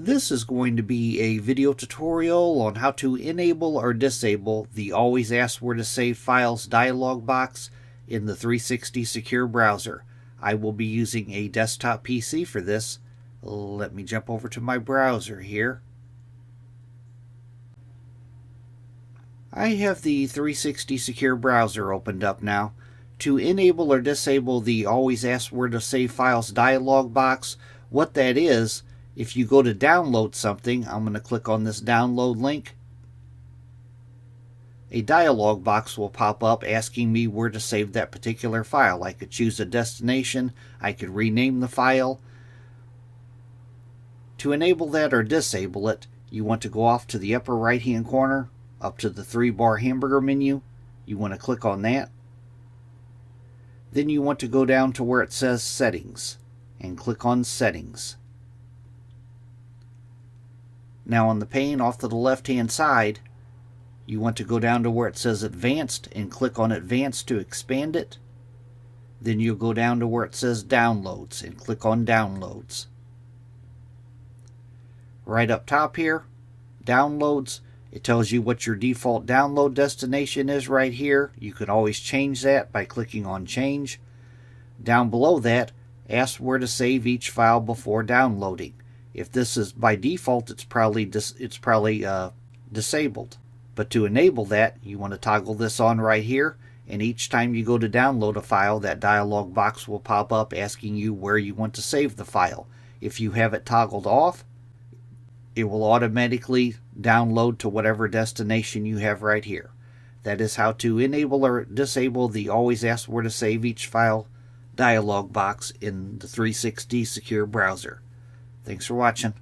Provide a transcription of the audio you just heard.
This is going to be a video tutorial on how to enable or disable the Always Ask Where to Save Files dialog box in the 360 Secure browser. I will be using a desktop PC for this. Let me jump over to my browser here. I have the 360 Secure browser opened up now. To enable or disable the Always Ask Where to Save Files dialog box, what that is, if you go to download something, I'm going to click on this download link. A dialog box will pop up asking me where to save that particular file. I could choose a destination, I could rename the file. To enable that or disable it, you want to go off to the upper right hand corner, up to the 3-bar hamburger menu. You want to click on that. Then you want to go down to where it says Settings and click on Settings. Now on the pane off to the left hand side, you want to go down to where it says Advanced and click on Advanced to expand it. Then you'll go down to where it says Downloads and click on Downloads. Right up top here, Downloads, it tells you what your default download destination is right here. You can always change that by clicking on Change. Down below that, ask where to save each file before downloading. If this is by default, it's probably disabled. But to enable that, you want to toggle this on right here, and each time you go to download a file, that dialog box will pop up asking you where you want to save the file. If you have it toggled off, it will automatically download to whatever destination you have right here. That is how to enable or disable the Always Ask Where to Save Each File dialog box in the 360 Secure browser. Thanks for watching.